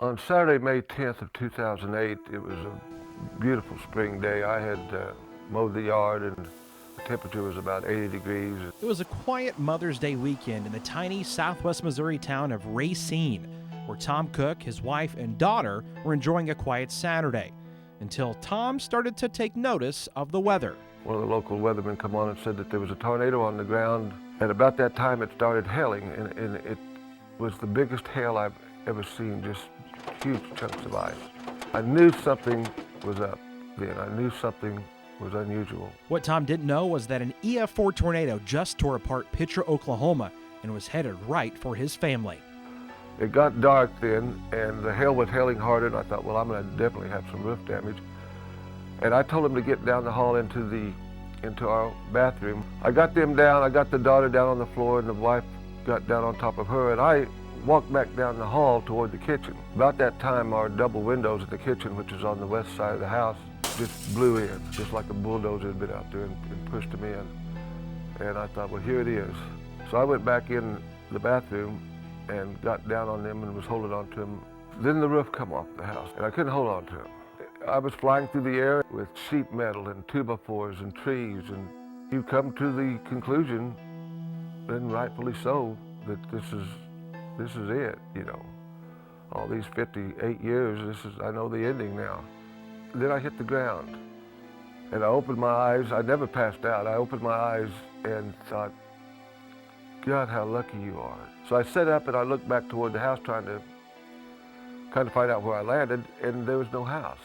On Saturday, May 10th of 2008, it was a beautiful spring day. I had mowed the yard and the temperature was about 80 degrees. It was a quiet Mother's Day weekend in the tiny southwest Missouri town of Racine, where Tom Cook, his wife, and daughter were enjoying a quiet Saturday, until Tom started to take notice of the weather. One of the local weathermen come on and said that there was a tornado on the ground, and about that time it started hailing, and it was the biggest hail I've ever seen, just huge chunks of ice. I knew something was up then. I knew something was unusual. What Tom didn't know was that an EF4 tornado just tore apart Pitra, Oklahoma, and was headed right for his family. It got dark then, and the hail was hailing harder, and I thought, well, I'm going to definitely have some roof damage. And I told them to get down the hall into our bathroom. I got them down. I got the daughter down on the floor, and the wife got down on top of her, and I walked back down the hall toward the kitchen. About that time, our double windows in the kitchen, which is on the west side of the house, just blew in, just like a bulldozer had been out there and pushed them in. And I thought, well, here it is. So I went back in the bathroom and got down on them and was holding on to them. Then the roof come off the house, and I couldn't hold on to them. I was flying through the air with sheet metal and 2x4s and trees, and you come to the conclusion, and rightfully so, that this is it, you know. All these 58 years, I know the ending now. Then I hit the ground, and I opened my eyes. I never passed out. I opened my eyes and thought, God, how lucky you are. So I sat up and I looked back toward the house, trying to kind of find out where I landed, and there was no house.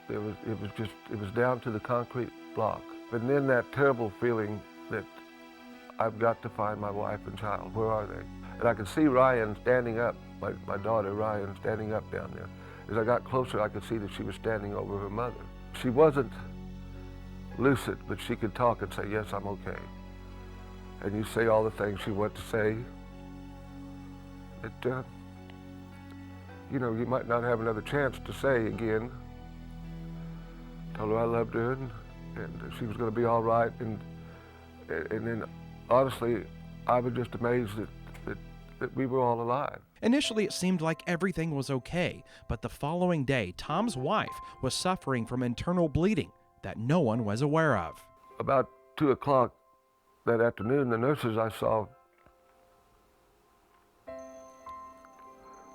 It was down to the concrete block. And then that terrible feeling that I've got to find my wife and child. Where are they? And I could see Ryan standing up, my daughter Ryan standing up down there. As I got closer, I could see that she was standing over her mother. She wasn't lucid, but she could talk and say, yes, I'm okay. And you say all the things she wanted to say. That, you know, you might not have another chance to say again. Told her I loved her and she was going to be all right. And then, honestly, I was just amazed that we were all alive. Initially, it seemed like everything was okay, but the following day, Tom's wife was suffering from internal bleeding that no one was aware of. About 2 o'clock that afternoon, the nurses I saw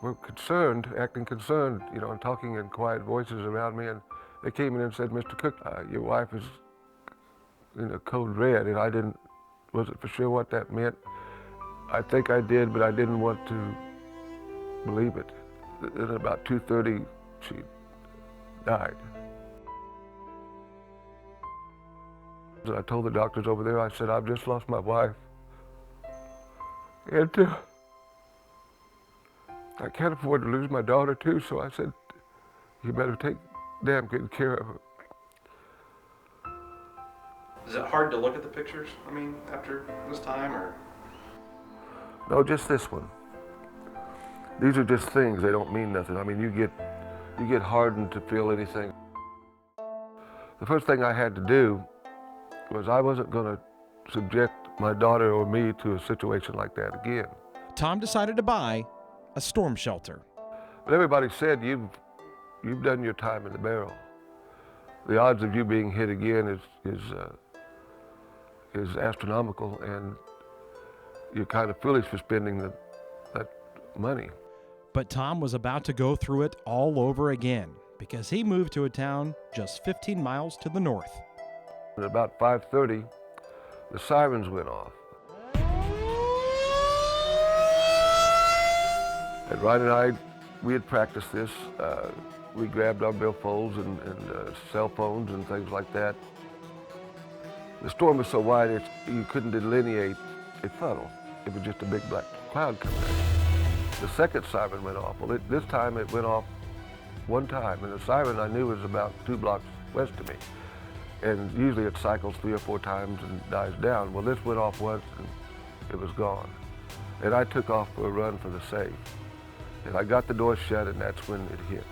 were concerned, acting concerned, you know, and talking in quiet voices around me, and they came in and said, Mr. Cook, your wife is in a code red, and I wasn't for sure what that meant. I think I did, but I didn't want to believe it. At about 2:30, she died. I told the doctors over there, I said, I've just lost my wife. And I can't afford to lose my daughter too, so I said, you better take damn good care of her. Is it hard to look at the pictures, I mean, after this time, or? No, just this one. These are just things, they don't mean nothing. I mean, you get hardened to feel anything. The first thing I had to do was I wasn't going to subject my daughter or me to a situation like that again. Tom decided to buy a storm shelter. But everybody said, you've done your time in the barrel. The odds of you being hit again is astronomical, and you're kind of foolish for spending that money. But Tom was about to go through it all over again because he moved to a town just 15 miles to the north. At about 5:30, the sirens went off. And Ryan and I, we had practiced this. We grabbed our billfolds and cell phones and things like that. The storm was so wide you couldn't delineate a funnel. It was just a big black cloud coming in. The second siren went off. Well, this time it went off one time, and the siren I knew was about 2 blocks west of me. And usually it cycles 3 or 4 times and dies down. Well, this went off once and it was gone. And I took off for a run for the safe. And I got the door shut, and that's when it hit.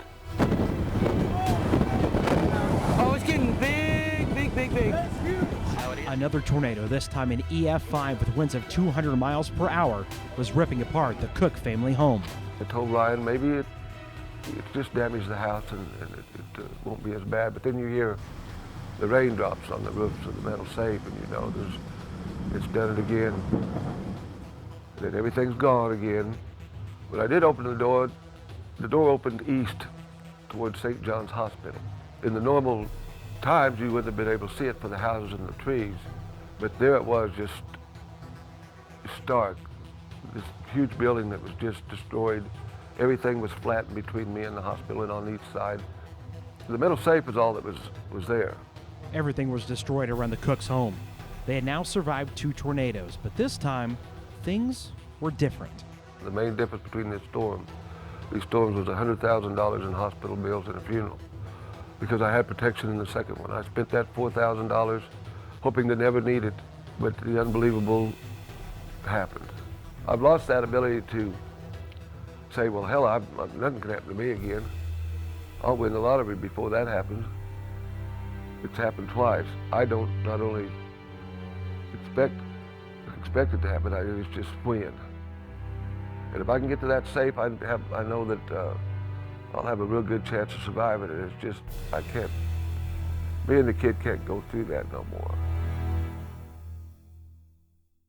Oh, it's getting big. Another tornado, this time an EF5 with winds of 200 miles per hour, was ripping apart the Cook family home. I told Ryan maybe it's just damaged the house and it won't be as bad. But then you hear the raindrops on the roofs of the metal safe, and you know it's done it again. Then everything's gone again. But I did open the door opened east towards St. John's Hospital. In the normal times, you wouldn't have been able to see it for the houses and the trees, but there it was, just stark. This huge building that was just destroyed. Everything was flattened between me and the hospital and on each side. The metal safe was all that was there. Everything was destroyed around the Cooks' home. They had now survived 2 tornadoes, but this time, things were different. The main difference between these storms was $100,000 in hospital bills and a funeral, because I had protection in the second one. I spent that $4,000 hoping to never need it, but the unbelievable happened. I've lost that ability to say, well, hell, nothing can happen to me again. I'll win the lottery before that happens. It's happened twice. I don't not only expect it to happen, it's just when. And if I can get to that safe, I know that I'll have a real good chance of surviving it. It's just, me and the kid can't go through that no more.